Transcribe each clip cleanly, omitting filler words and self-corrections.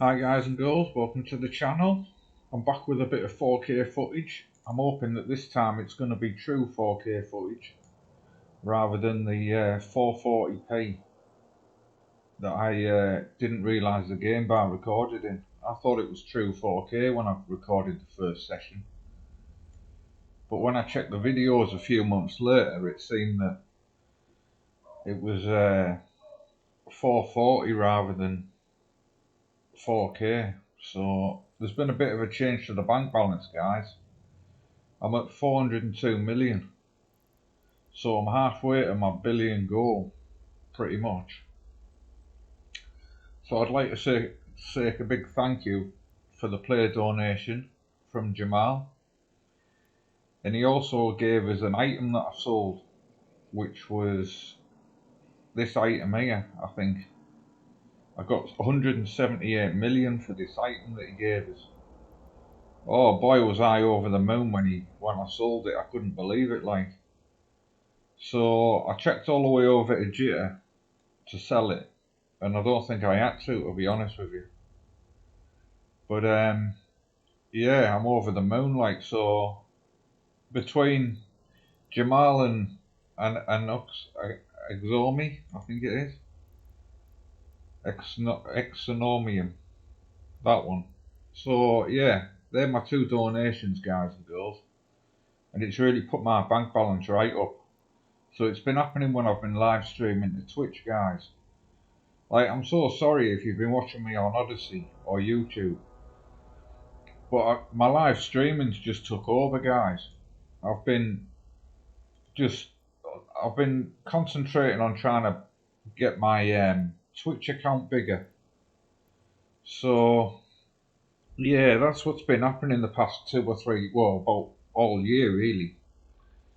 Hi guys and girls, welcome to the channel. I'm back with a bit of 4K footage. I'm hoping that this time it's going to be true 4K footage rather than the 440p that I didn't realise the game bar recorded in. I thought it was true 4K when I recorded the first session. But when I checked the videos a few months later, it seemed that it was 440 rather than 4K. So there's been a bit of a change to the bank balance, guys. I'm at 402 million. So I'm halfway to my billion goal, pretty much. So I'd like to say a big thank you for the player donation from Jamal. And he also gave us an item that I sold, which was this item here, I think. I got 178 million for this item that he gave us. Oh boy, was I over the moon when I sold it. I couldn't believe it, like. So I checked all the way over to Jitter to sell it, and I don't think I had to be honest with you. But yeah, I'm over the moon, like. So between Jamal and Exomi, I think it is Exonomium, that one. So yeah, they're my two donations, guys and girls, and it's really put my bank balance right up. So it's been happening when I've been live streaming to Twitch, guys. Like, I'm so sorry if you've been watching me on Odysee or YouTube, but my live streaming's just took over, guys. I've been concentrating on trying to get my Twitch account bigger. So yeah, that's what's been happening the past 2 or 3, well, about all year really,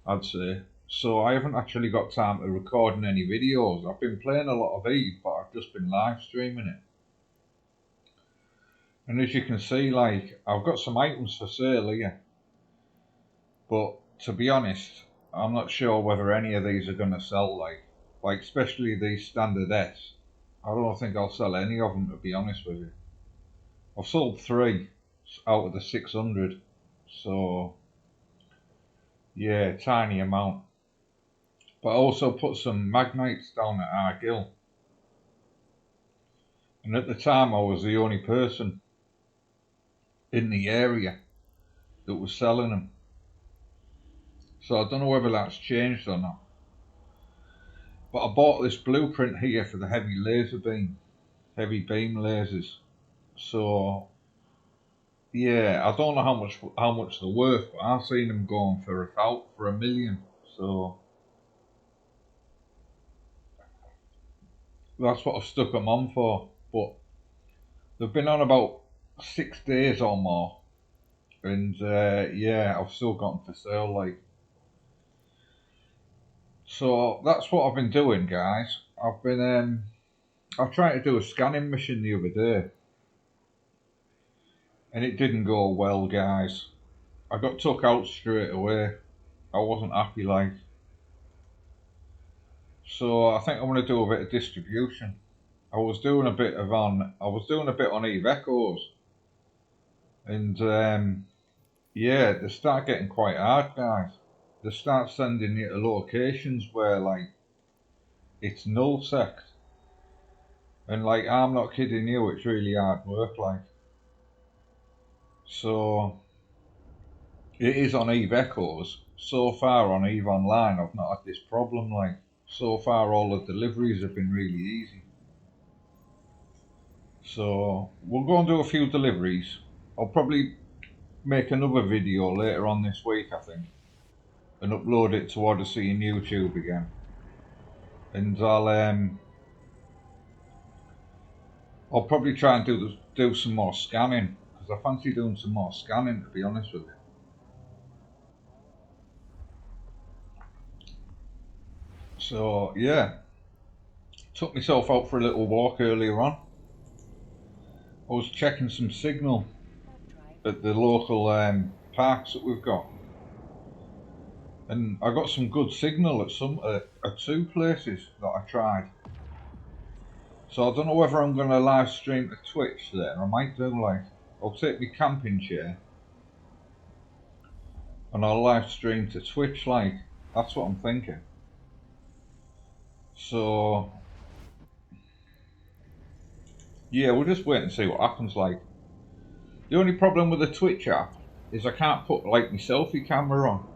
I'd say. So I haven't actually got time to recording any videos. I've been playing a lot of Eve, but I've just been live streaming it. And as you can see, like, I've got some items for sale here. But to be honest, I'm not sure whether any of these are going to sell, like especially these standard S. I don't think I'll sell any of them, to be honest with you. I've sold 3 out of the 600. So yeah, tiny amount. But I also put some magnates down at Argyll. And at the time I was the only person in the area that was selling them. So I don't know whether that's changed or not. But I bought this blueprint here for the heavy beam lasers. So yeah, I don't know how much they're worth, but I've seen them going for about $1 million. So that's what I've stuck them on for. But they've been on about 6 days or more, and yeah, I've still got them for sale, like. So that's what I've been doing, guys. I tried to do a scanning mission the other day, and it didn't go well, guys. I got took out straight away. I wasn't happy, like. So I think I'm gonna do a bit of distribution. I was doing a bit on Eve Echoes, and yeah, they start getting quite hard, guys. They start sending you to locations where, like, it's null sect, and like, I'm not kidding you, it's really hard work, like. So it is on Eve Echoes. So far on Eve Online, I've not had this problem, like. So far all the deliveries have been really easy. So we'll go and do a few deliveries. I'll probably make another video later on this week, I think, and upload it to Odysee and YouTube again. And I'll probably try and do some more scanning, because I fancy doing some more scanning, to be honest with you. So yeah, took myself out for a little walk earlier on. I was checking some signal at the local parks that we've got, and I got some good signal at 2 places that I tried. So I don't know whether I'm going to live stream to Twitch there. I might do, like, I'll take my camping chair and I'll live stream to Twitch, like, that's what I'm thinking. So, yeah, we'll just wait and see what happens, like. The only problem with the Twitch app is I can't put, like, my selfie camera on.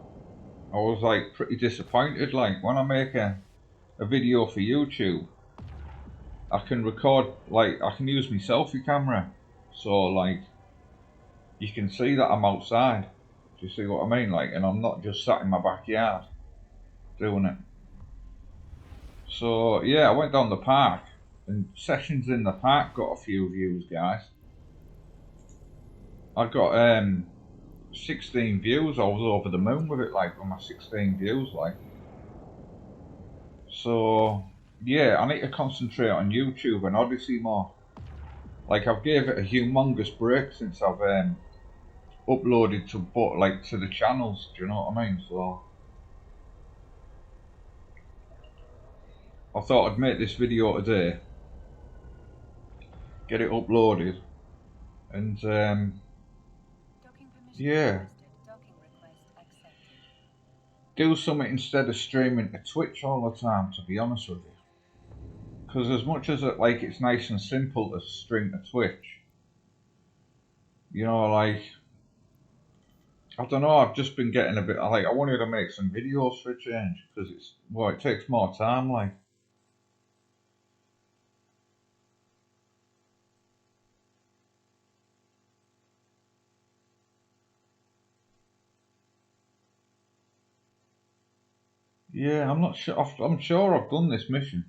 I was, like, pretty disappointed, like, when I make a video for YouTube, I can record, like, I can use my selfie camera. So, like, you can see that I'm outside. Do you see what I mean? Like, and I'm not just sat in my backyard doing it. So, yeah, I went down the park, and sessions in the park got a few views, guys. I got 16 views. I was over the moon with it, like, with my 16 views, like. So, yeah, I need to concentrate on YouTube and Odysee more. Like, I've gave it a humongous break since I've uploaded to to the channels. Do you know what I mean? So, I thought I'd make this video today, get it uploaded, and yeah, do something instead of streaming to Twitch all the time, to be honest with you. Because as much as it's nice and simple to stream to Twitch, you know, like, I don't know, I've just been getting a bit, like, I wanted to make some videos for a change, because it takes more time, like. Yeah, I'm not sure, I'm sure I've done this mission.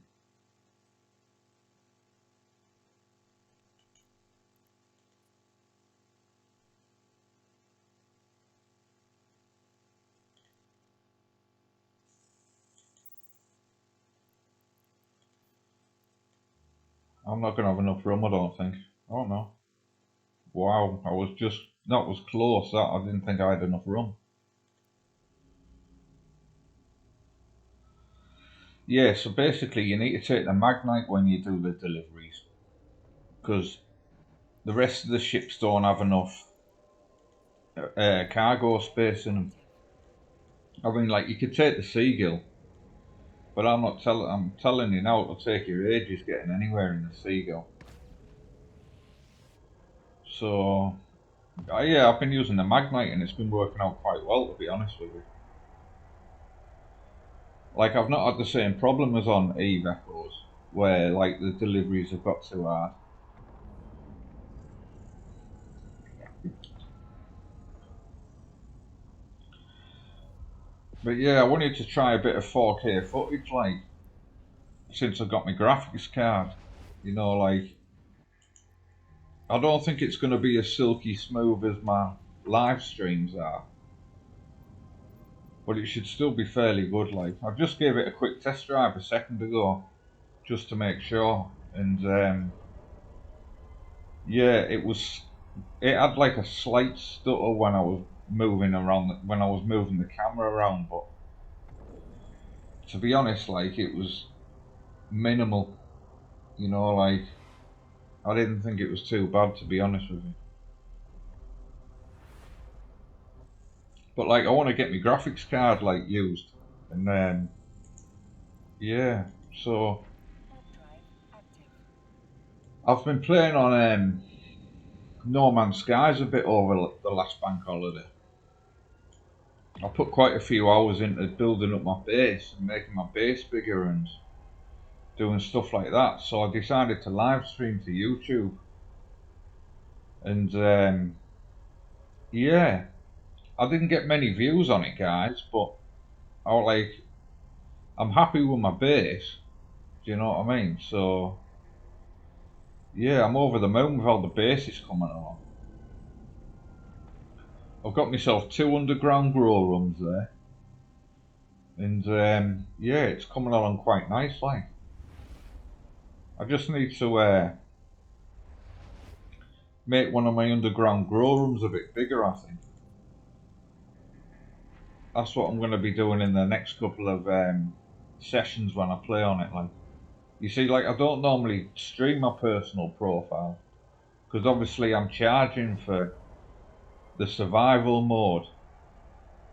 I'm not going to have enough rum, I don't think. I don't know. Wow, that was close, that. I didn't think I had enough rum. Yeah, so basically you need to take the Magnite when you do the deliveries, because the rest of the ships don't have enough cargo space in them. I mean, like, you could take the Seagull, but I'm telling you now, it'll take you ages getting anywhere in the Seagull. So, yeah, I've been using the Magnite and it's been working out quite well, to be honest with you. Like, I've not had the same problem as on Eve Echoes, where, like, the deliveries have got too hard. But yeah, I wanted to try a bit of 4K footage, like, since I got my graphics card. You know, like, I don't think it's going to be as silky smooth as my live streams are, but it should still be fairly good. Like, I just gave it a quick test drive a second ago, just to make sure, and yeah, it had like a slight stutter when I was moving the camera around, but to be honest, like, it was minimal. You know, like, I didn't think it was too bad, to be honest with you. But, like, I want to get my graphics card, like, used, and then yeah, so I've been playing on No Man's Skies a bit over the last bank holiday. I put quite a few hours into building up my base and making my base bigger and doing stuff like that. So I decided to live stream to YouTube, and yeah, I didn't get many views on it, guys, but I'm happy with my base. Do you know what I mean? So yeah, I'm over the moon with all the bases coming along. I've got myself 2 underground grow rooms there, and yeah, it's coming along quite nice. Like, I just need to make one of my underground grow rooms a bit bigger, I think. That's what I'm going to be doing in the next couple of sessions when I play on it. Like, You see, like I don't normally stream my personal profile because obviously I'm charging for the survival mode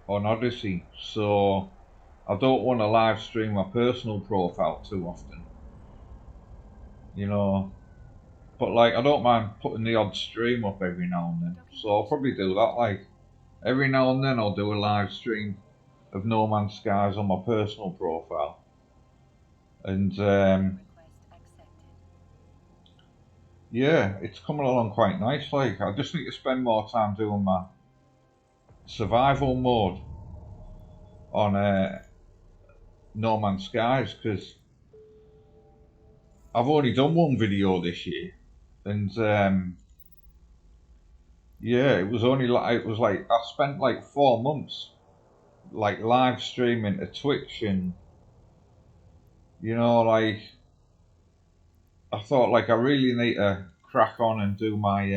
on Odysee, so I don't want to live stream my personal profile too often, you know. But like I don't mind putting the odd stream up every now and then, so I'll probably do that. Like every now and then I'll do a live stream of No Man's Skies on my personal profile, and yeah, it's coming along quite nice. Like I just need to spend more time doing my survival mode on No Man's Skies because I've only done one video this year, and yeah, it was like I spent like 4 months like live streaming to Twitch, and like I thought like I really need to crack on and do my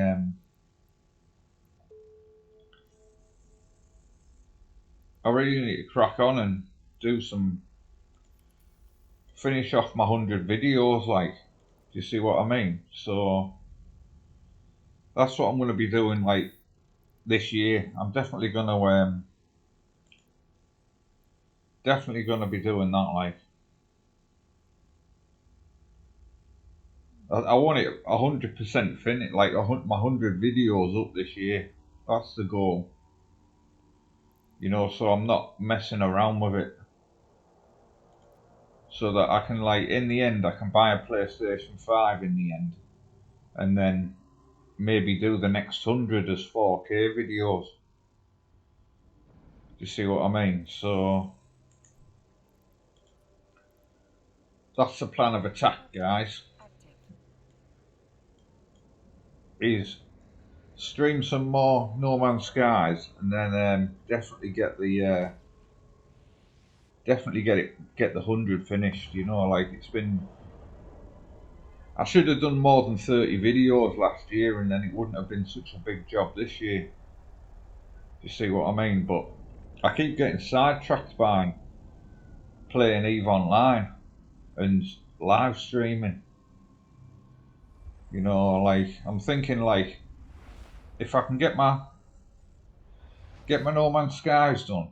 I really need to crack on and do some finish off my 100 videos. Like, do you see what I mean? So that's what I'm going to be doing like this year. I'm definitely going to be doing that. Like, I want it 100% finished, like my 100 videos up this year. That's the goal. So I'm not messing around with it. So that I can, like, in the end, I can buy a PlayStation 5 in the end. And then maybe do the next 100 as 4K videos. Do you see what I mean? So that's the plan of attack, guys. Is stream some more No Man's Skies, and then definitely get the get the 100 finished. Like it's been. I should have done more than 30 videos last year, and then it wouldn't have been such a big job this year. Do you see what I mean? But I keep getting sidetracked by playing EVE Online and live streaming. Like I'm thinking, like if I can get my No Man's Skies done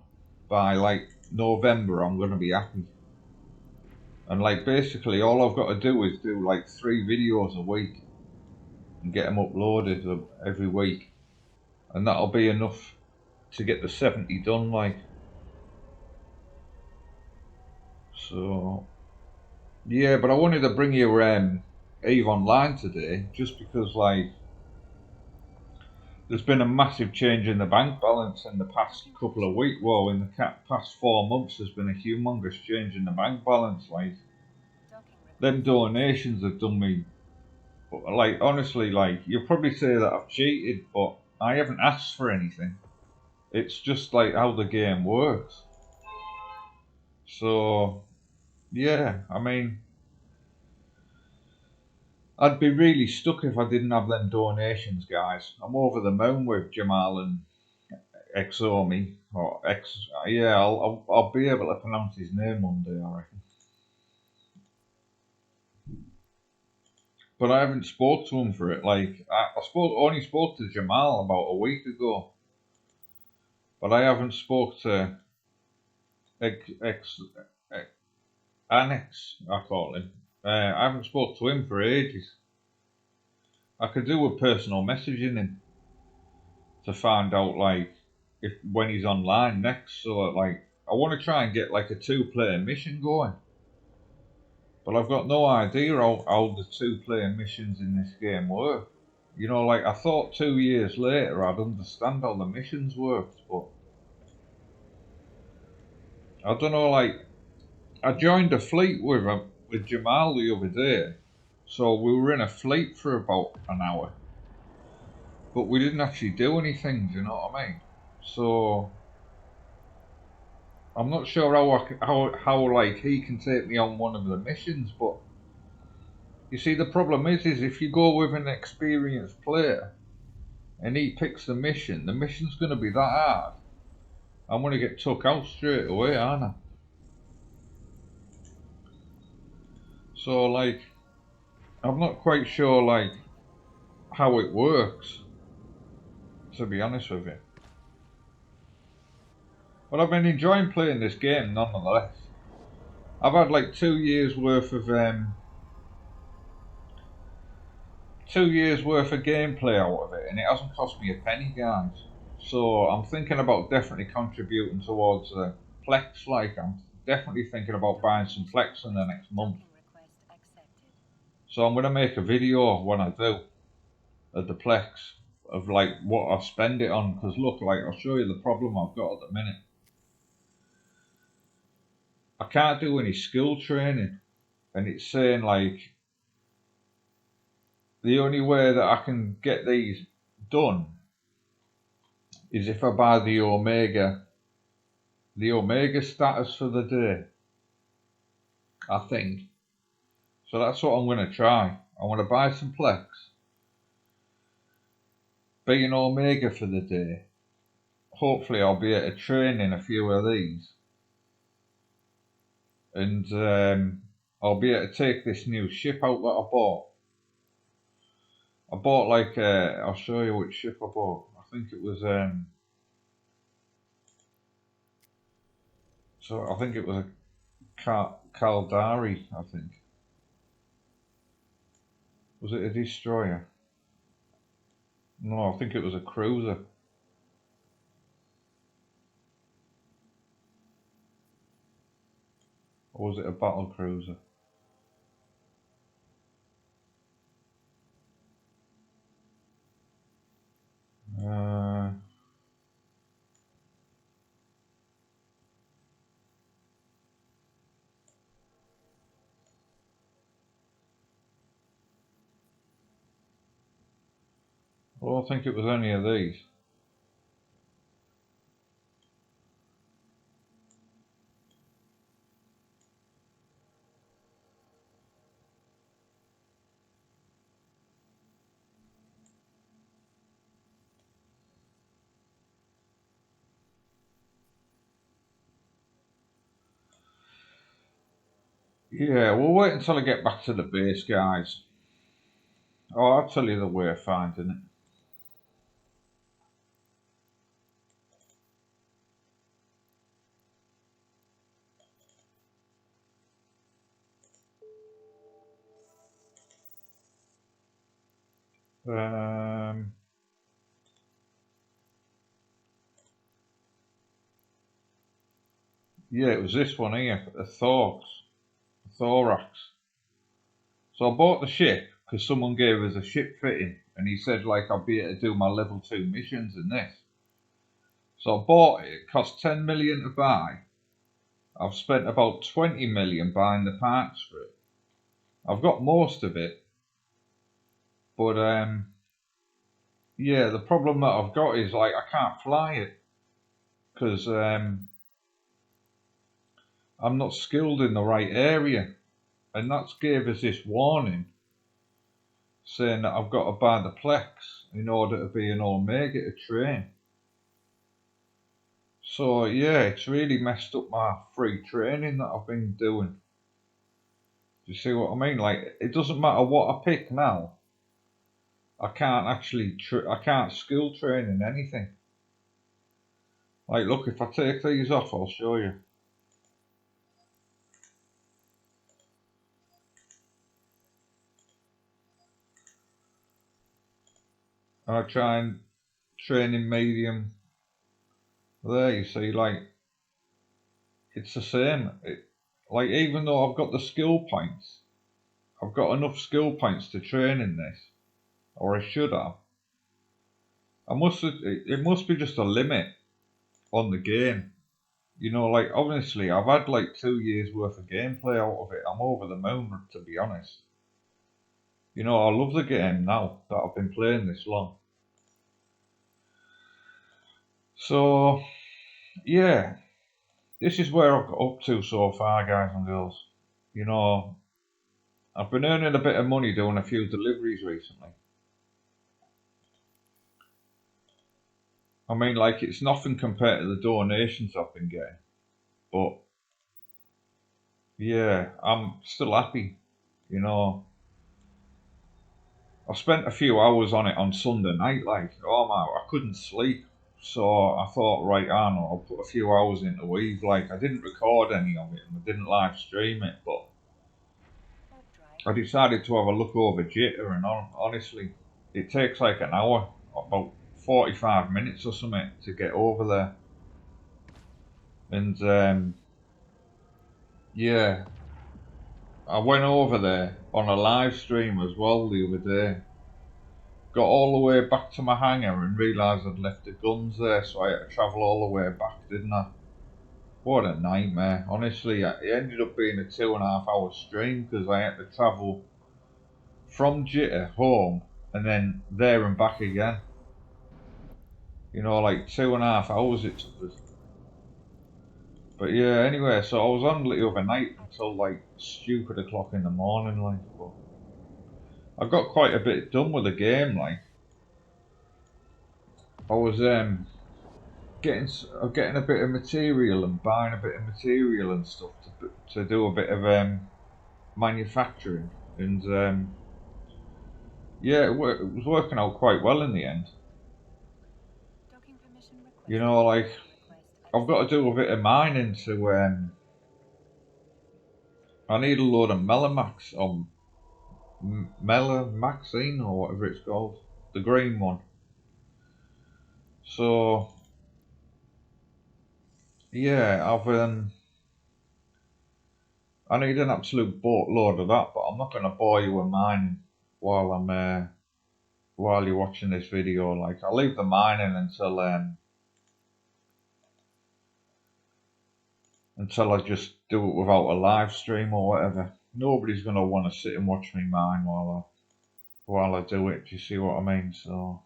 by like November, I'm gonna be happy. And like basically, all I've got to do is do like 3 videos a week and get them uploaded every week, and that'll be enough to get the 70 done. Like, so yeah, but I wanted to bring you EVE Online today just because like there's been a massive change in the bank balance in the past couple of weeks. Well, in the past 4 months, there's been a humongous change in the bank balance. Like, them donations have done me. Like, honestly, like you'll probably say that I've cheated, but I haven't asked for anything. It's just like how the game works. So, yeah, I mean, I'd be really stuck if I didn't have them donations, guys. I'm over the moon with Jamal and Xomi or X. Yeah, I'll be able to pronounce his name one day, I reckon. But I haven't spoke to him for it. Like I only spoke to Jamal about a week ago, but I haven't spoke to X Annex. I call him. I haven't spoke to him for ages. I could do a personal messaging him to find out like if when he's online next. So that, like I want to try and get like a 2-player mission going. But I've got no idea how the 2-player missions in this game work. Like I thought 2 years later I'd understand how the missions worked, but I don't know. Like I joined a fleet with Jamal the other day, so we were in a fleet for about an hour, but we didn't actually do anything. Do you know what I mean? So I'm not sure how like he can take me on one of the missions, but you see the problem is if you go with an experienced player and he picks the mission's going to be that hard. I'm going to get took out straight away, aren't I? So like, I'm not quite sure like how it works, to be honest with you. But I've been enjoying playing this game nonetheless. I've had like 2 years worth of 2 years worth of gameplay out of it, and it hasn't cost me a penny, guys. So I'm thinking about definitely contributing towards Plex. Like, I'm definitely thinking about buying some Plex in the next month. So I'm gonna make a video when I do of the Plex, of like what I spend it on. Because look, like, I'll show you the problem I've got at the minute. I can't do any skill training, and it's saying like the only way that I can get these done is if I buy the Omega status for the day, I think. So that's what I'm going to try. I want to buy some Plex, be an Omega for the day. Hopefully I'll be able to train in a few of these, and I'll be able to take this new ship out that I bought. I bought like I'll show you which ship I bought. I think it was so I think it was a LBRY, I think. Was it a destroyer? No, I think it was a cruiser. Or was it a battle cruiser? I don't think it was any of these. Yeah, we'll wait until I get back to the base, guys. Oh, I'll tell you the way of finding it. Yeah, it was this one here, a thorax. So I bought the ship because someone gave us a ship fitting, and he said like I'd be able to do my level 2 missions in this. So I bought it. It cost 10 million to buy. I've spent about 20 million buying the parts for it. I've got most of it, but yeah, the problem that I've got is like I can't fly it because I'm not skilled in the right area, and that's gave us this warning saying that I've got to buy the Plex in order to be an Omega to train. So yeah, it's really messed up my free training that I've been doing. Do you see what I mean? Like, it doesn't matter what I pick now. I can't actually I can't skill train in anything. Like, look, if I take these off, I'll show you. And I try and train in medium. There, you see, like, it's the same. Like, even though I've got the skill points, I've got enough skill points to train in this, or I should have. It must be just a limit on the game. You know, like, obviously, I've had like 2 years worth of gameplay out of it. I'm over the moon, to be honest. You know, I love the game now that I've been playing this long. So, yeah, this is where I've got up to so far, guys and girls. You know, I've been earning a bit of money doing a few deliveries recently. I mean, like, it's nothing compared to the donations I've been getting. But, yeah, I'm still happy. You know, I spent a few hours on it on Sunday night, like, oh my, I couldn't sleep. So I thought, right, I know, I'll put a few hours into Eve. Like, I didn't record any of it and I didn't live stream it, but I decided to have a look over Jitter, and honestly, it takes like an hour, about 45 minutes or something to get over there. And yeah, I went over there on a live stream as well the other day. Got all the way back to my hangar and realised I'd left the guns there, so I had to travel all the way back, didn't I? What a nightmare. Honestly, it ended up being a 2.5 hour stream because I had to travel from Jitter home and then there and back again. You know, like 2.5 hours it took us. But yeah, anyway, so I was on the other night until like stupid o'clock in the morning, like. But I got quite a bit done with the game, like. I was getting a bit of material and buying a bit of material and stuff to do a bit of manufacturing, and yeah, it was working out quite well in the end. You know, like, I've got to do a bit of mining to I need a load of Melamax or Melamaxine or whatever it's called, the green one. So yeah, I need an absolute boatload of that, but I'm not gonna bore you with mining while while you're watching this video. Like, I'll leave the mining until I just do it without a live stream or whatever. Nobody's gonna want to sit and watch me mine while I do it. Do you see what I mean? So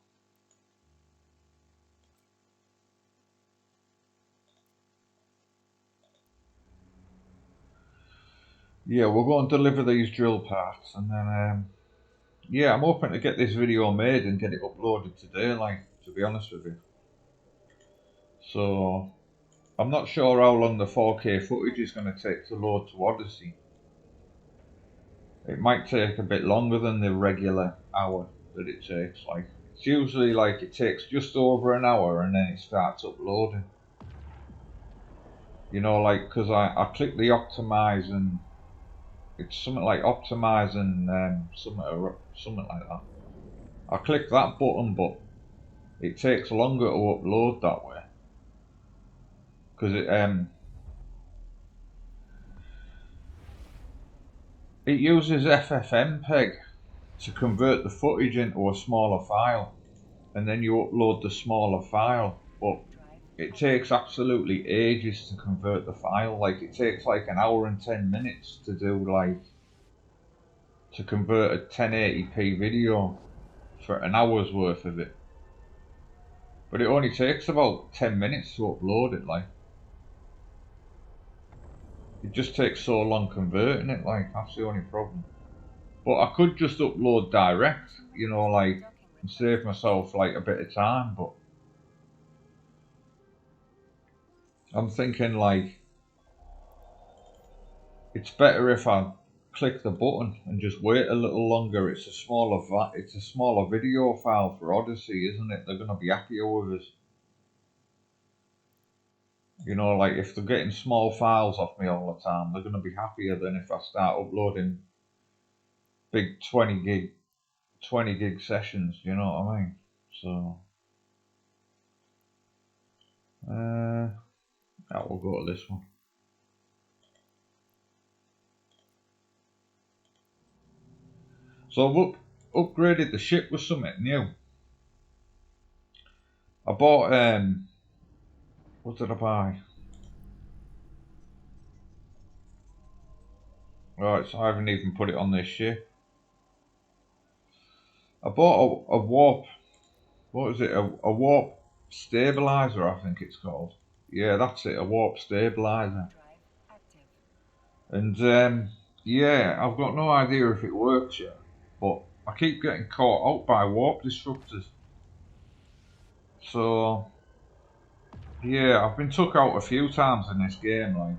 yeah, we'll go and deliver these drill parts, and then yeah, I'm hoping to get this video made and get it uploaded today. Like, to be honest with you. So I'm not sure how long the 4K footage is going to take to load to Odysee. It might take a bit longer than the regular hour that it takes. Like, it's usually like it takes just over an hour and then it starts uploading. You know, like, because I click the optimize and it's something like optimize and something like that. I click that button, but it takes longer to upload that way because it uses FFmpeg to convert the footage into a smaller file, and then you upload the smaller file, but it takes absolutely ages to convert the file. Like, it takes like an hour and 10 minutes to do, like, to convert a 1080p video for an hour's worth of it, but it only takes about 10 minutes to upload it. Like, it just takes so long converting it. Like, that's the only problem. But I could just upload direct, you know, like, and save myself like a bit of time. But I'm thinking, like, it's better if I click the button and just wait a little longer. It's a smaller video file for Odysee, isn't it? They're gonna be happier with us. You know, like, if they're getting small files off me all the time, they're gonna be happier than if I start uploading big 20 gig sessions. You know what I mean? So that will go to this one. So I've upgraded the ship with something new. I bought what did I buy? Right, so I haven't even put it on this ship. I bought a warp. What is it? A warp stabilizer, I think it's called. Yeah, that's it. A warp stabilizer. And yeah, I've got no idea if it works yet, but I keep getting caught out by warp disruptors. So yeah, I've been took out a few times in this game, like,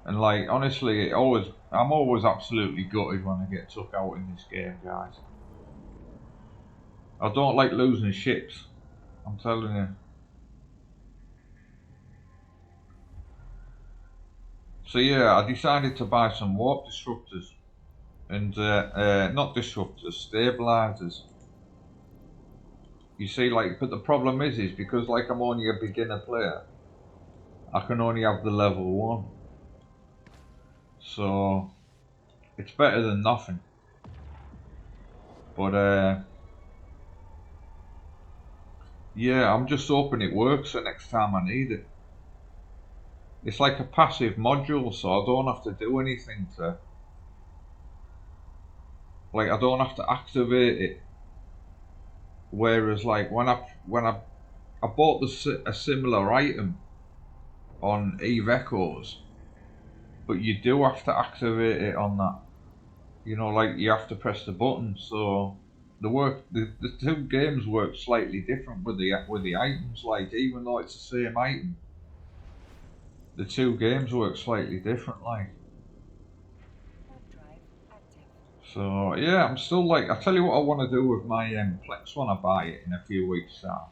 And like honestly, I'm always absolutely gutted when I get took out in this game, guys. I don't like losing ships. I'm telling you. So yeah, I decided to buy some warp disruptors and not disruptors, stabilizers. You see, like, but the problem is because like I'm only a beginner player, I can only have the level 1. So it's better than nothing. But yeah, I'm just hoping it works the next time I need it. It's like a passive module, so I don't have to do anything to, like, I don't have to activate it. Whereas like when I bought a similar item on Eve Echoes, but you do have to activate it on that. You know, like you have to press the button. So the two games work slightly different with the items. Like even though it's the same item, the two games work slightly different. Like so, yeah. I'm still like I tell you what I want to do with my Plex when I buy it in a few weeks' time.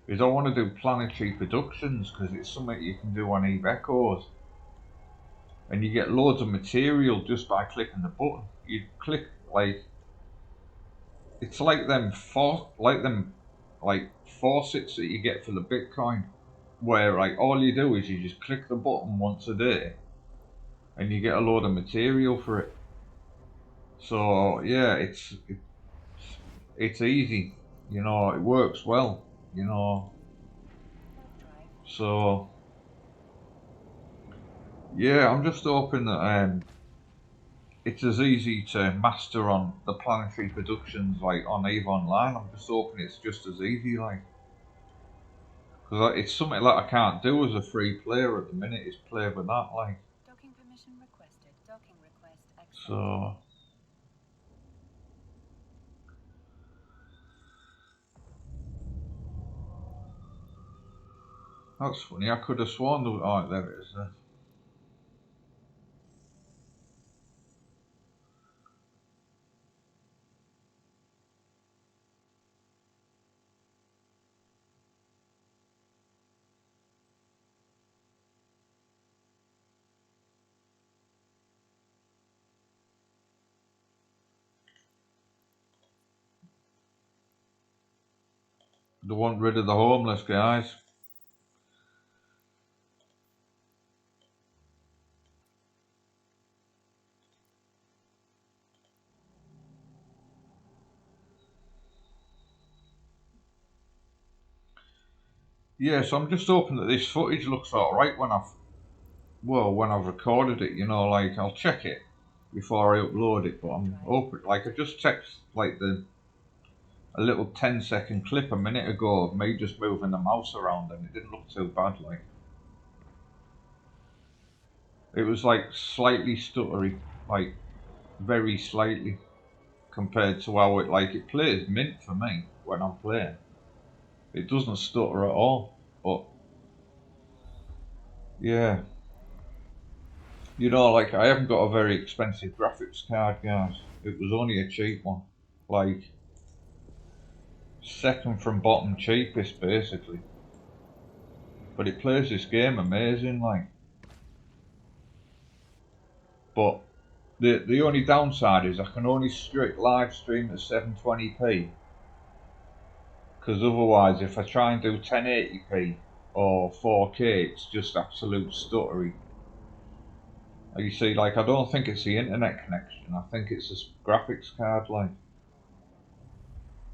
Is I want to do planetary productions because it's something you can do on Eve Echoes. And you get loads of material just by clicking the button. You click like it's like them like faucets that you get for the Bitcoin, where like all you do is you just click the button once a day, and you get a load of material for it. So yeah, it's easy, you know. It works well, you know. So yeah, I'm just hoping that it's as easy to master on the planetary productions like on Eve Online. I'm just hoping it's just as easy, like, because it's something that I can't do as a free player at the minute. Is play with that, like. Docking permission requested. Docking request accepted. So. That's funny. I could have sworn there. Oh, there it is. They want rid of the homeless guys. Yeah, so I'm just hoping that this footage looks alright when I've recorded it. You know, like I'll check it before I upload it. But I'm hoping, like I just text like a little 10-second clip a minute ago of me just moving the mouse around, and it didn't look too bad. Like it was like slightly stuttery, like very slightly compared to how it plays mint for me when I'm playing. It doesn't stutter at all. But yeah, you know, like I haven't got a very expensive graphics card, guys. It was only a cheap one, like second from bottom cheapest, basically. But it plays this game amazing, like. But the only downside is I can only live stream at 720p, because otherwise, if I try and do 1080p or 4K, it's just absolute stuttery. You see, like I don't think it's the internet connection. I think it's this graphics card, like.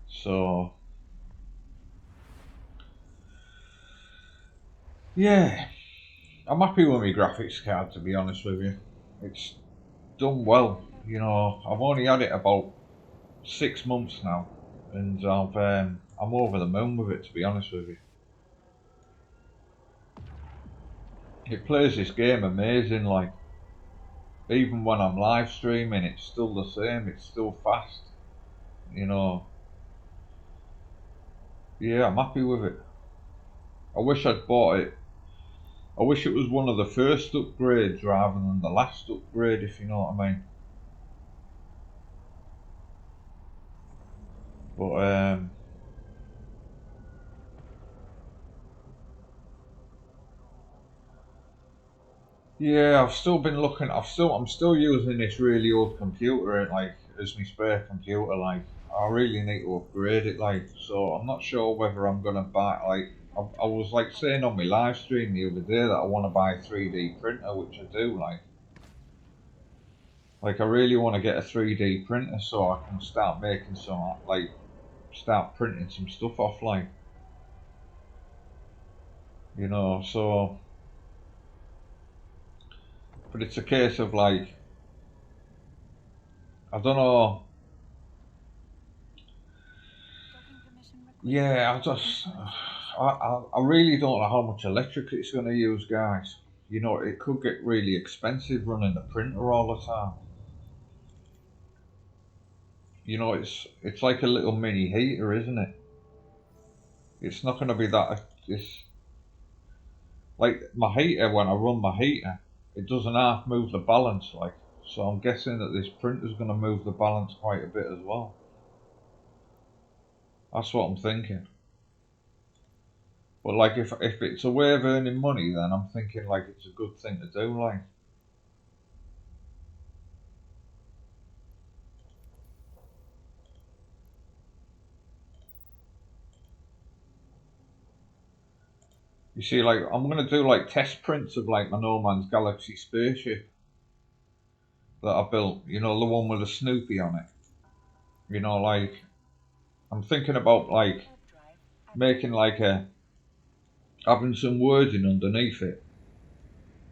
So yeah, I'm happy with my graphics card, to be honest with you. It's done well. You know, I've only had it about 6 months now, and I'm over the moon with it, to be honest with you. It plays this game amazing, like even when I'm live streaming, it's still the same. It's still fast. You know, yeah, I'm happy with it. I wish I'd bought it I wish it was one of the first upgrades rather than the last upgrade, if you know what I mean. But yeah, I've still been looking. I'm still using this really old computer, like as my spare computer. Like I really need to upgrade it. Like so, I'm not sure whether I'm gonna buy. Like I was like saying on my live stream the other day that I want to buy a 3D printer, which I do. Like I really want to get a 3D printer so I can start making some start printing some stuff off. Like so. But it's a case of like I don't know. Yeah, I really don't know how much electric it's going to use, guys. It could get really expensive running the printer all the time. It's like a little mini heater, isn't it? It's not going to be that. It's like my heater. When I run my heater, it doesn't half move the balance, like. So I'm guessing that this printer's going to move the balance quite a bit as well. That's what I'm thinking. But like if it's a way of earning money, then I'm thinking like it's a good thing to do, like. You see, like, I'm going to do, like, test prints of, like, my No Man's Galaxy spaceship that I built. The one with the Snoopy on it. Like, I'm thinking about, like, making, like, having some wording underneath it.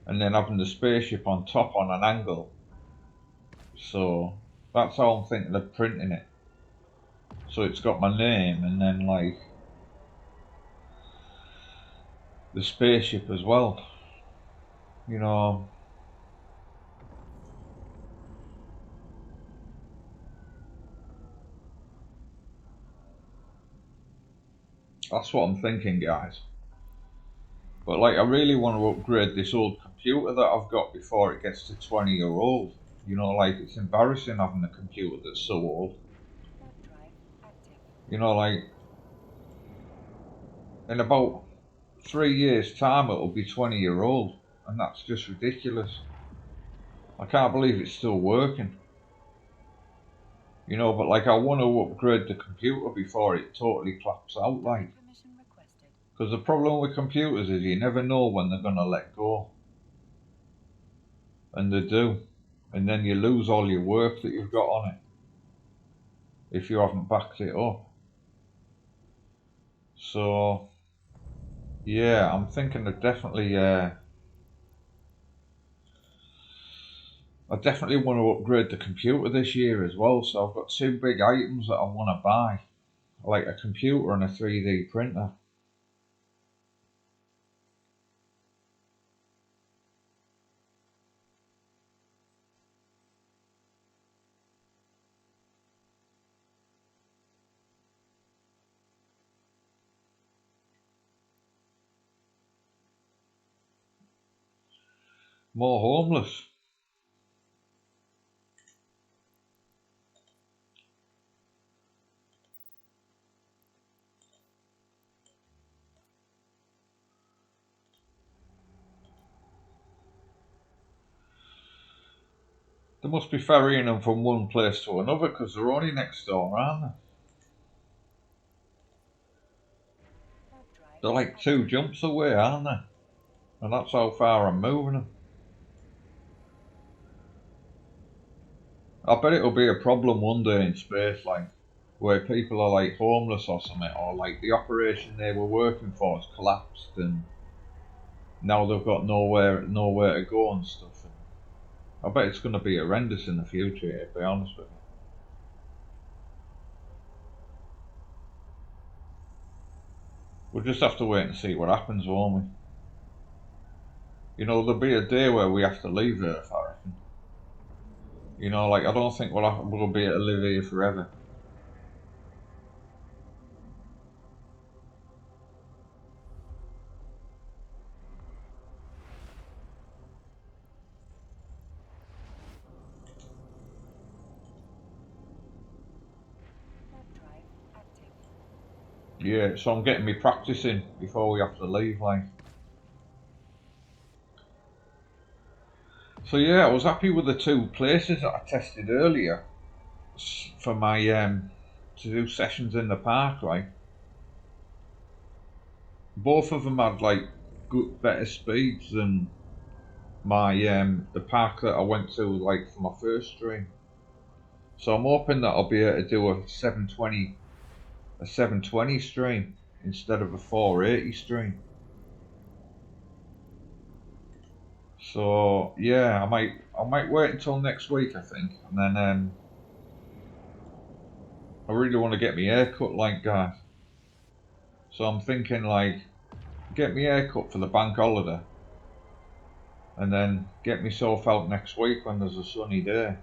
And then having the spaceship on top on an angle. So, that's how I'm thinking of printing it. So it's got my name and then, like, the spaceship as well. That's what I'm thinking, guys. But like, I really want to upgrade this old computer that I've got before it gets to 20-year old. Like it's embarrassing having a computer that's so old. Like in about 3 years' time it'll be 20-year old, and that's just ridiculous. I can't believe it's still working. But like I want to upgrade the computer before it totally claps out, like. Because the problem with computers is you never know when they're gonna let go. And they do. And then you lose all your work that you've got on it if you haven't backed it up. So yeah, I'm thinking of definitely I definitely want to upgrade the computer this year as well. So I've got two big items that I want to buy, like a computer and a 3D printer. More homeless. They must be ferrying them from one place to another because they're only next door, aren't they? They're like 2 jumps away, aren't they? And that's how far I'm moving them. I bet it'll be a problem one day in space, like, where people are like homeless or something, or like the operation they were working for has collapsed and now they've got nowhere to go and stuff. And I bet it's going to be horrendous in the future, to be honest with you. We'll just have to wait and see what happens, won't we? There'll be a day where we have to leave Earth, I reckon. Like, I don't think we'll be able to live here forever. Yeah, so I'm getting me practicing before we have to leave, like. So yeah, I was happy with the two places that I tested earlier for my to do sessions in the park. Like both of them had like good, better speeds than my the park that I went to like for my first stream. So I'm hoping that I'll be able to do a 720 stream instead of a 480 stream. So yeah, I might wait until next week, I think, and then I really want to get my hair cut, like, guys. So I'm thinking like get my hair cut for the bank holiday, and then get myself out next week when there's a sunny day.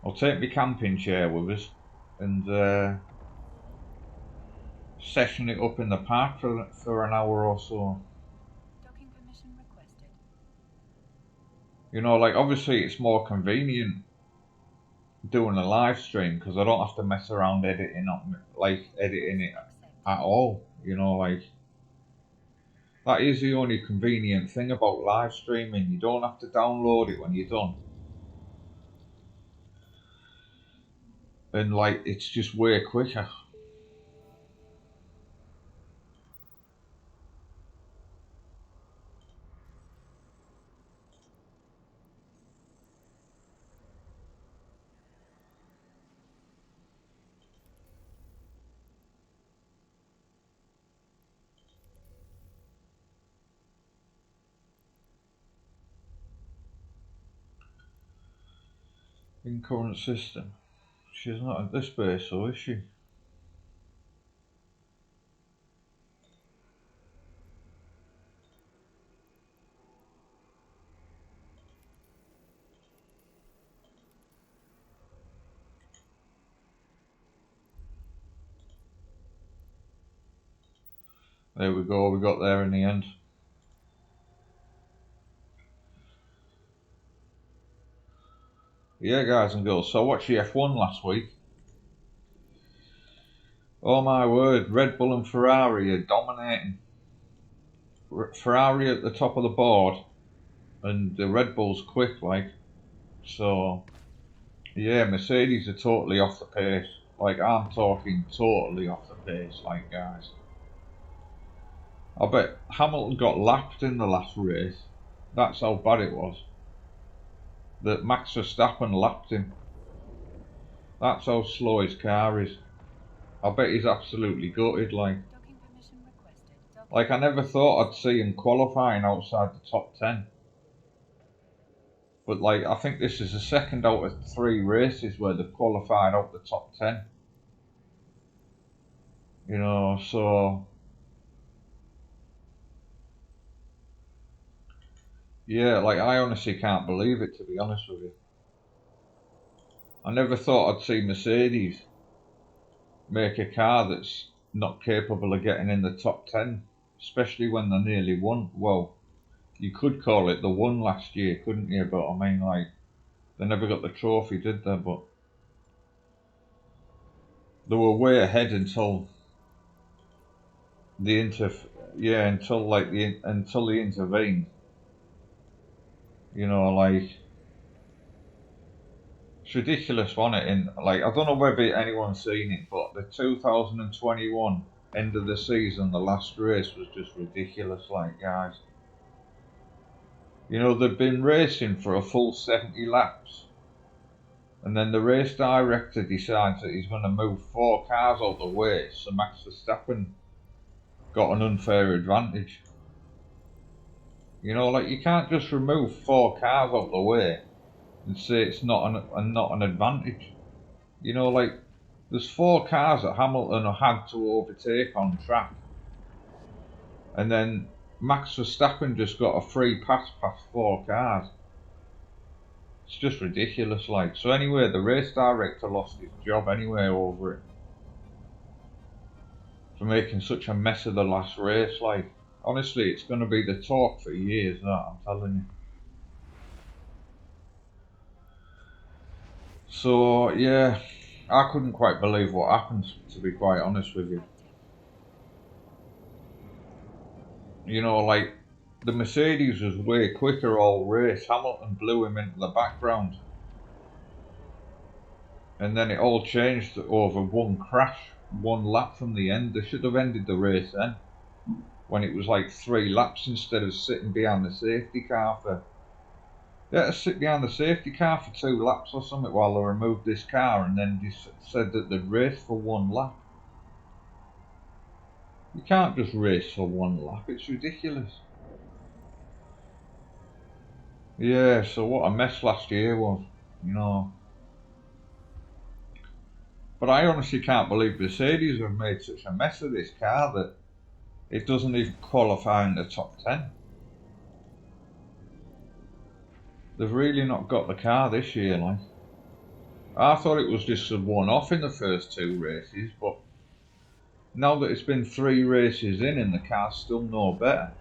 I'll take my camping chair with us and session it up in the park for an hour or so. Docking permission requested. You know, like obviously it's more convenient doing a live stream because I don't have to mess around editing it at all. You know, like that is the only convenient thing about live streaming. You don't have to download it when you're done, and like it's just way quicker. In current system, she's not at this base, so is she? There we go. We got there in the end. Yeah, guys and girls. So I watched the F1 last week. Oh my word! Red Bull and Ferrari are dominating. Ferrari at the top of the board, and the Red Bull's quick, like. So yeah, Mercedes are totally off the pace. Like I'm talking totally off the pace, like, guys. I bet Hamilton got lapped in the last race. That's how bad it was. That Max Verstappen lapped him. That's how slow his car is. I bet he's absolutely gutted, like. Docking permission requested. Like, I never thought I'd see him qualifying outside the top 10. But, like, I think this is the second out of 3 races where they've qualified out the top 10. You know, so. Yeah, like, I honestly can't believe it, to be honest with you. I never thought I'd see Mercedes make a car that's not capable of getting in the top 10, especially when they nearly won. Well, you could call it the one last year, couldn't you? But I mean, like, they never got the trophy, did they? But they were way ahead until the until they intervened. You know, like it's ridiculous, wasn't it? And like I don't know whether anyone's seen it, but the 2021 end of the season, the last race was just ridiculous, like, guys. You know, they've been racing for a full 70 laps, and then the race director decides that he's going to move 4 cars out the way, so Max Verstappen got an unfair advantage. You know, like you can't just remove 4 cars out the way and say it's not an advantage. You know, like there's 4 cars that Hamilton had to overtake on track, and then Max Verstappen just got a free pass past 4 cars. It's just ridiculous, like. So anyway, the race director lost his job anyway over it for making such a mess of the last race. Like, honestly, it's going to be the talk for years. That I'm telling you. So yeah, I couldn't quite believe what happened, to be quite honest with you. Active. You know, like, the Mercedes was way quicker all race. Hamilton blew him into the background. And then it all changed over one crash, one lap from the end. They should have ended the race then, when it was like 3 laps instead of sitting behind the safety car for... They had to sit behind the safety car for 2 laps or something while they removed this car, and then just said that they'd race for 1 lap. You can't just race for 1 lap, it's ridiculous. Yeah, so what a mess last year was, you know. But I honestly can't believe Mercedes have made such a mess of this car that it doesn't even qualify in the top 10. They've really not got the car this year, like. I thought it was just a one-off in the first 2 races, but now that it's been 3 races in and the car's still no better,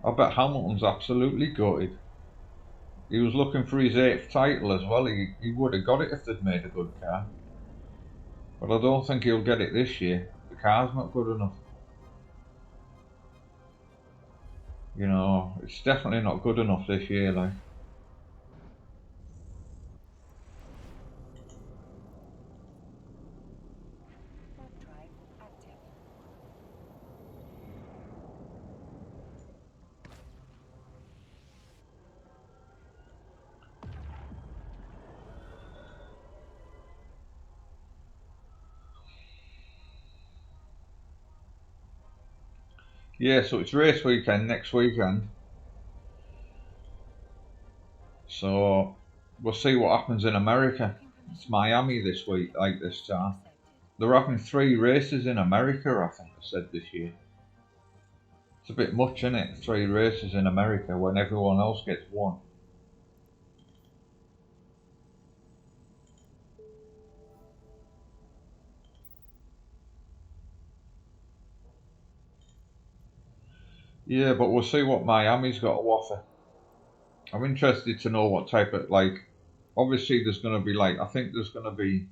I bet Hamilton's absolutely gutted. He was looking for his 8th title as well. He would have got it if they'd made a good car. But I don't think he'll get it this year. The car's not good enough. You know, it's definitely not good enough this year, like. Warp drive active. Yeah, so it's race weekend next weekend. So we'll see what happens in America. It's Miami this week, like this time. Accepted. They're having 3 races in America, I think they said this year. It's a bit much, isn't it? 3 races in America when everyone else gets 1. Yeah, but we'll see what Miami's got to offer. I'm interested to know what type of, like, obviously there's going to be, like, I think there's going to be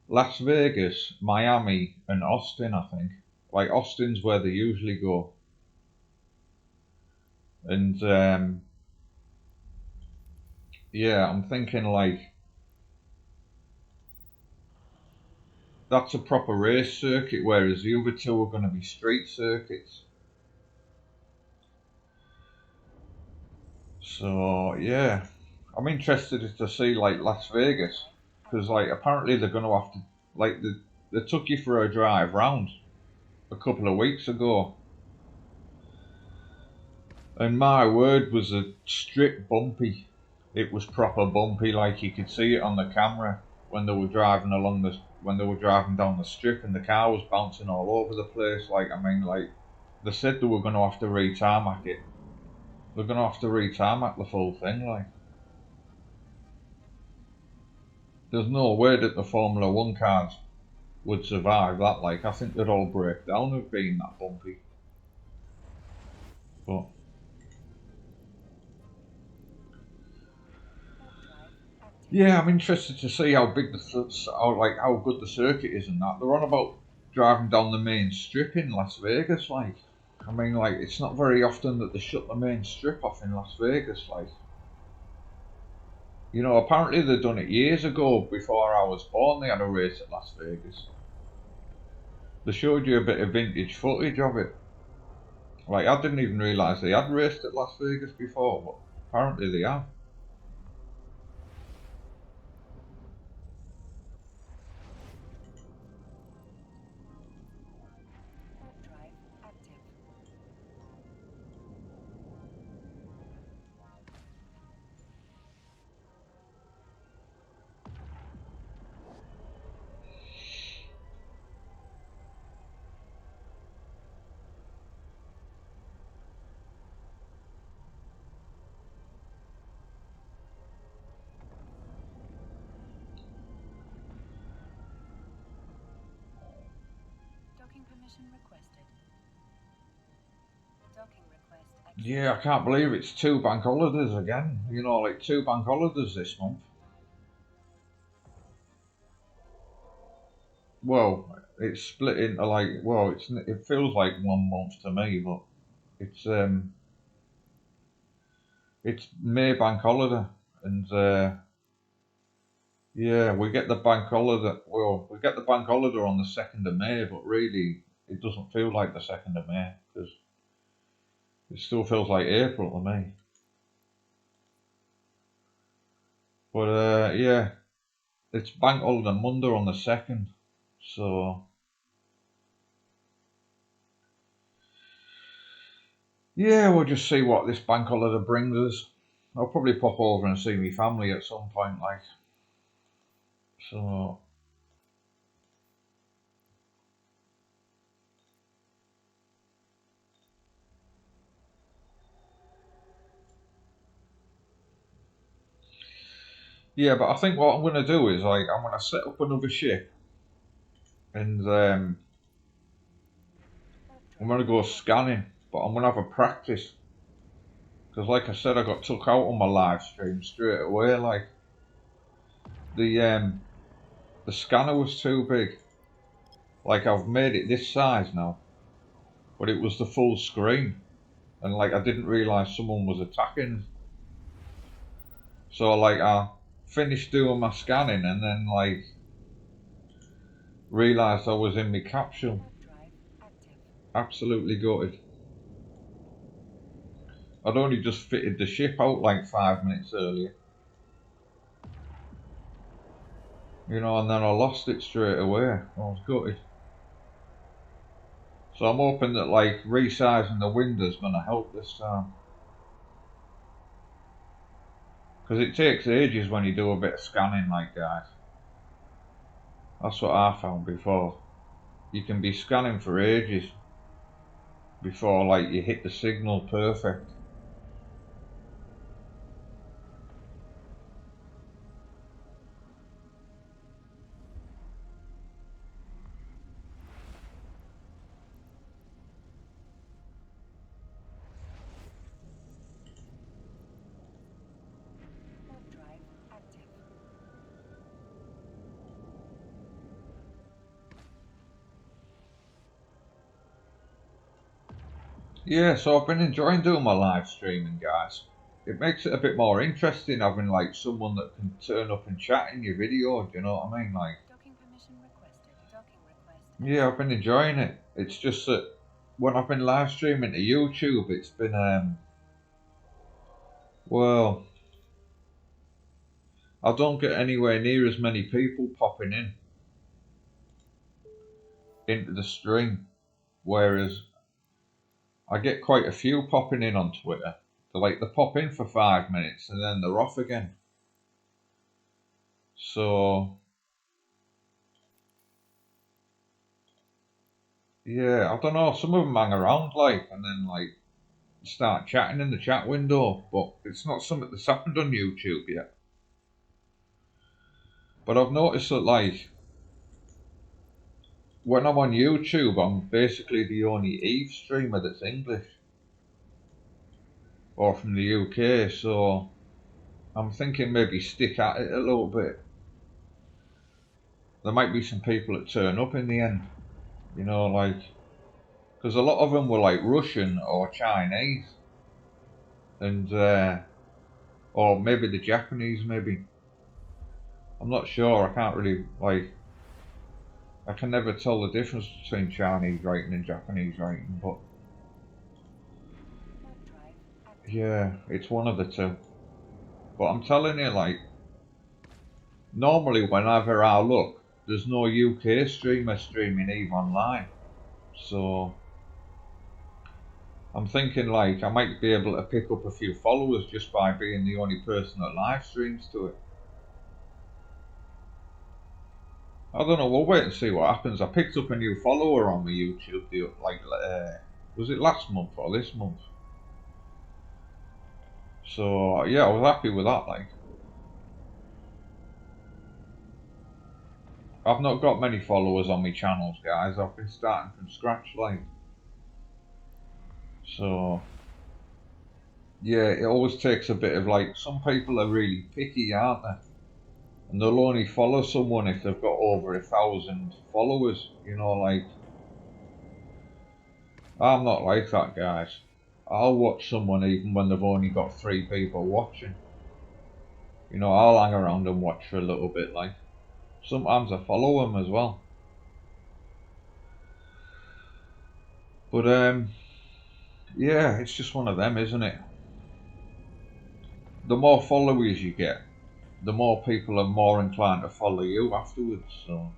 Las Vegas, Miami, and Austin, I think. Like, Austin's where they usually go. And, yeah, I'm thinking, like, that's a proper race circuit, whereas the other 2 are going to be street circuits. So, yeah, I'm interested to see, like, Las Vegas, because, like, apparently they're going to have to, like, they took you for a drive round a couple of weeks ago, and my word, was a strip bumpy. It was proper bumpy, like you could see it on the camera when they were driving when they were driving down the strip, and the car was bouncing all over the place. Like, I mean, like, they said they were going to have to re-tarmac it. They're going to have to re-tarmac the full thing, like. There's no way that the Formula 1 cars would survive that, like. I think they'd all break down of being that bumpy. But Warp drive active. yeah, I'm interested to see how big how good the circuit is and that. They're on about driving down the main strip in Las Vegas, like. I mean, like, it's not very often that they shut the main strip off in Las Vegas, like. You know, apparently they'd done it years ago, before I was born. They had a race at Las Vegas. They showed you a bit of vintage footage of it. Like, I didn't even realise they had raced at Las Vegas before, but apparently they have. Warp drive active. Docking permission requested. Docking request accepted. Yeah, I can't believe it's 2 bank holidays again. You know, like 2 bank holidays this month. well, it's split into like, well, it feels like 1 month to me, but it's it's May bank holiday, and yeah, we get the bank holiday. Well, we get the bank holiday on the 2nd of May, but really, it doesn't feel like the 2nd of May because it still feels like April to me. But yeah, it's bank holiday Monday on the 2nd, so yeah, we'll just see what this bank holiday brings us. I'll probably pop over and see my family at some point, like so. Yeah, but I think what I'm gonna do is like I'm gonna set up another ship and I'm gonna go scanning, but I'm gonna have a practice because, like I said, I got took out on my live stream straight away. Like the scanner was too big. Like I've made it this size now, but it was the full screen, and like I didn't realise someone was attacking. So like I finished doing my scanning and then like realised I was in my capsule. Warp drive active. Absolutely gutted. I'd only just fitted the ship out like 5 minutes earlier. You know, and then I lost it straight away. I was gutted. So I'm hoping that like resizing the window's gonna help this time. Because it takes ages when you do a bit of scanning, like guys. That's what I found before. You can be scanning for ages before like you hit the signal perfect. Warp drive active. Yeah, so I've been enjoying doing my live streaming, guys. It makes it a bit more interesting having like someone that can turn up and chat in your video, do you know what I mean? Like, Docking permission requested. Docking request. yeah, I've been enjoying it. It's just that when I've been live streaming to YouTube, it's been well, I don't get anywhere near as many people popping in into the stream, whereas I get quite a few popping in on Twitter. They pop in for 5 minutes and then they're off again. So yeah, I don't know. Some of them hang around like and then like start chatting in the chat window, but it's not something that's happened on YouTube yet. But I've noticed that like when I'm on YouTube, I'm basically the only Eve streamer that's English or from the UK. So I'm thinking maybe stick at it a little bit. There might be some people that turn up in the end, you know, like because a lot of them were like Russian or Chinese, and or maybe the Japanese. Maybe I'm not sure. I can't really like. I can never tell the difference between Chinese writing and Japanese writing, but Warp drive active. yeah, it's one of the two. But I'm telling you, like, normally whenever I look, there's no UK streamer streaming Eve online. So I'm thinking like I might be able to pick up a few followers just by being the only person that live streams to it. I don't know. We'll wait and see what happens. I picked up a new follower on my YouTube. Was it last month or this month? So yeah, I was happy with that. Like, I've not got many followers on my channels, guys. I've been starting from scratch, like. So yeah, it always takes a bit of like. Some people are really picky, aren't they? and they'll only follow someone if they've got over 1,000 followers. You know, like, I'm not like that, guys. I'll watch someone even when they've only got 3 people watching. You know, I'll hang around and watch for a little bit, like. Sometimes I follow them as well. But, yeah, it's just one of them, isn't it? The more followers you get, the more people are more inclined to follow you afterwards, so.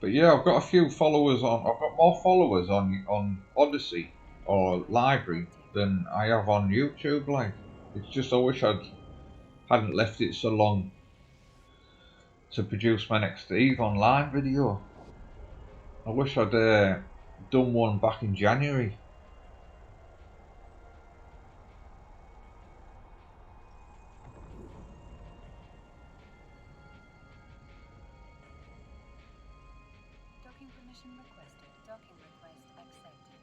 But yeah, I've got a few followers on. I've got more followers on Odysee or LBRY than I have on YouTube. Like, it's just I wish hadn't left it so long to produce my next Eve Online video. I wish I'd done one back in January. Docking permission requested. Docking request accepted.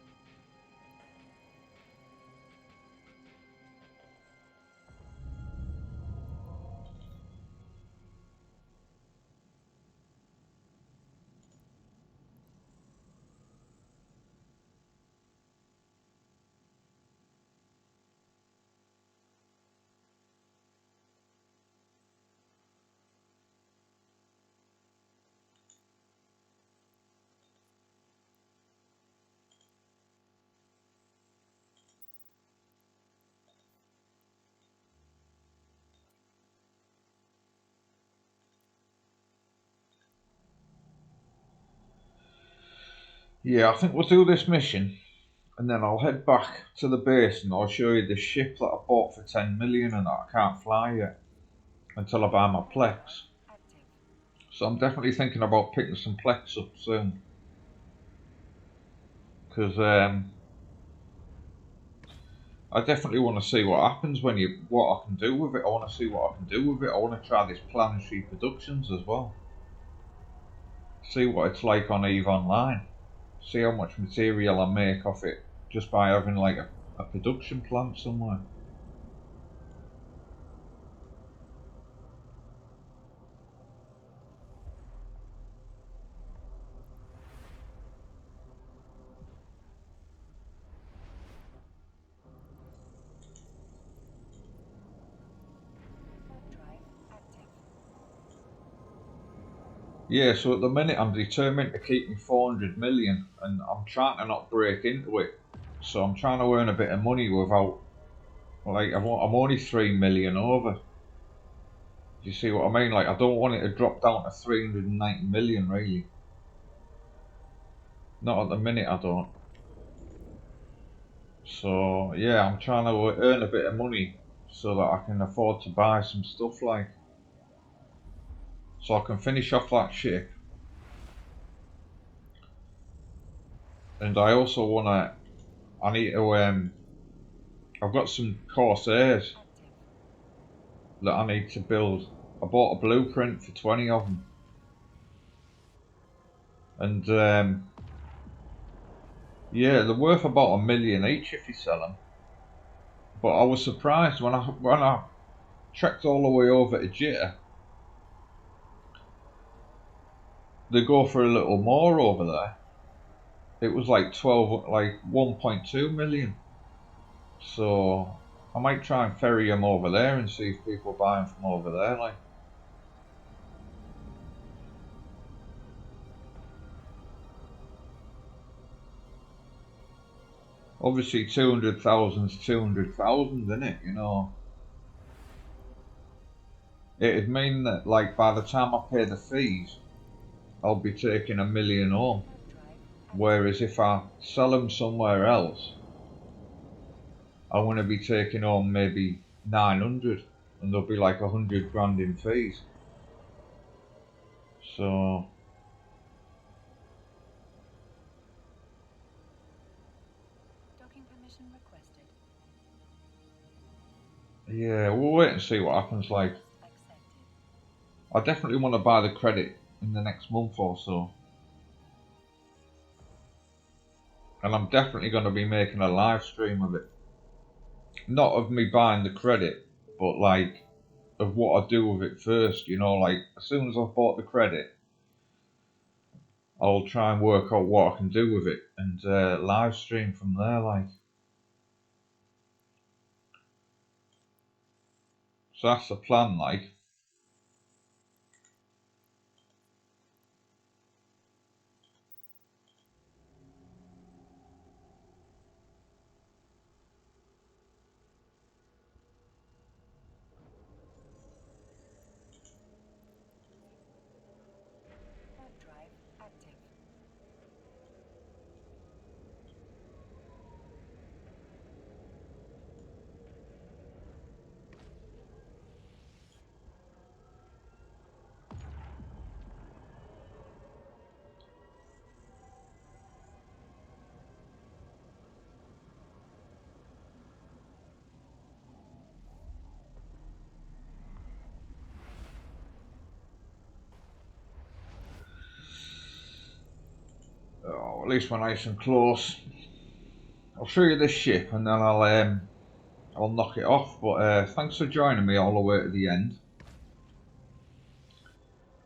Yeah, I think we'll do this mission, and then I'll head back to the base and I'll show you the ship that I bought for 10 million and that I can't fly yet until I buy my Plex. Active. So I'm definitely thinking about picking some Plex up soon. Because I definitely want to see what happens what I can do with it. I want to see what I can do with it. I want to try this Planetary Productions as well. See what it's like on EVE Online. See how much material I make off it just by having like a production plant somewhere. Warp drive active. Yeah, so at the minute I'm determined to keep me 400 million and I'm trying to not break into it. So I'm trying to earn a bit of money without, like, I'm only 3 million over. Do you see what I mean? Like, I don't want it to drop down to 390 million, really. Not at the minute, I don't. So, yeah, I'm trying to earn a bit of money so that I can afford to buy some stuff, like. So I can finish off that ship. And I also I need to, I've got some Corsairs Active. that I need to build. I bought a blueprint for 20 of them. And, yeah, they're worth about 1 million each if you sell them. But I was surprised when I trekked all the way over to Jitter. They go for a little more over there. It was like 1.2 million. So I might try and ferry them over there and see if people buy them from over there. Like, obviously 200,000's 200,000, isn't it? You know, it'd mean that like by the time I pay the fees, I'll be taking 1 million home. Warp drive active. Whereas if I sell them somewhere else, I'm going to be taking home maybe 900, and there'll be like 100 grand in fees. So Docking permission requested. yeah, we'll wait and see what happens. Like, Accepted. I definitely want to buy the credit in the next month or so, and I'm definitely going to be making a live stream of it. not of me buying the credit, but like of what I do with it first. You know, like as soon as I've bought the credit, I'll try and work out what I can do with it and live stream from there. Like, so that's the plan. Like, Third drive active. oh, at least we're nice and close. I'll show you this ship and then I'll knock it off. But thanks for joining me all the way to the end.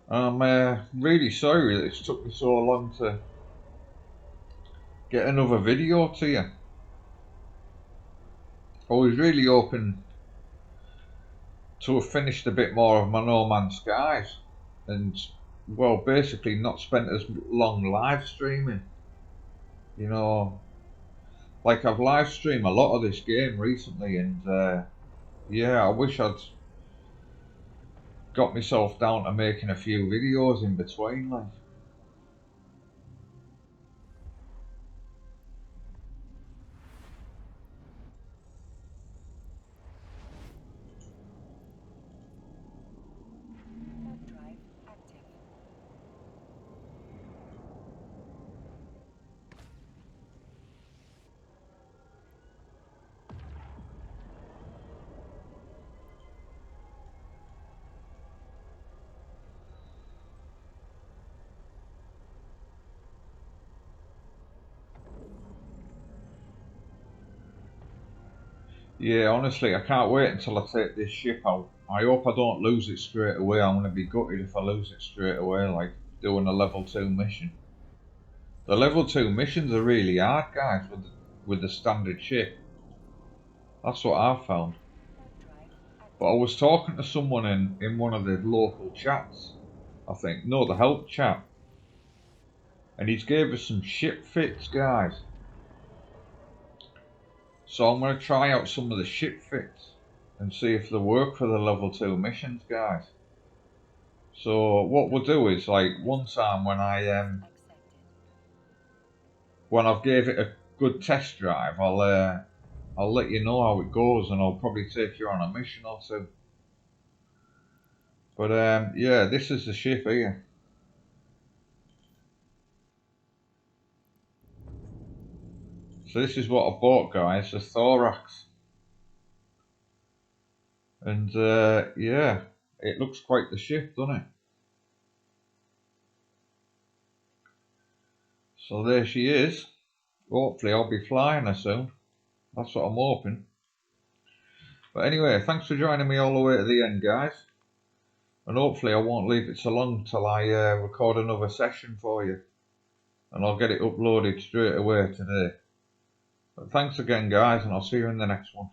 I'm really sorry that it's took me so long to get another video to you. I was really hoping to have finished a bit more of my No Man's Skies and, well, basically not spent as long live streaming. You know, like I've live streamed a lot of this game recently, and yeah, I wish I'd got myself down to making a few videos in between. Like, Third drive active. yeah, honestly, I can't wait until I take this ship out. I hope I don't lose it straight away. I'm gonna be gutted if I lose it straight away, like doing a level 2 mission. The level 2 missions are really hard, guys, with the standard ship. That's what I've found. Third drive But I active. was talking to someone in one of the local chats, I think, no, the help chat, and he's gave us some ship fits, guys. So I'm going to try out some of the ship fits and see if they work for the level 2 missions, guys. So what we'll do is, like, one time Accepted. when I've gave it a good test drive, I'll let you know how it goes, and I'll probably take you on a mission or two. But yeah, this is the ship here. So this is what I bought, guys, the thorax. And yeah, it looks quite the ship, doesn't it? So there she is. Hopefully I'll be flying her soon. That's what I'm hoping. But anyway, thanks for joining me all the way to the end, guys. And hopefully I won't leave it so long till I record another session for you. And I'll get it uploaded straight away today. But thanks again, guys, and I'll see you in the next one.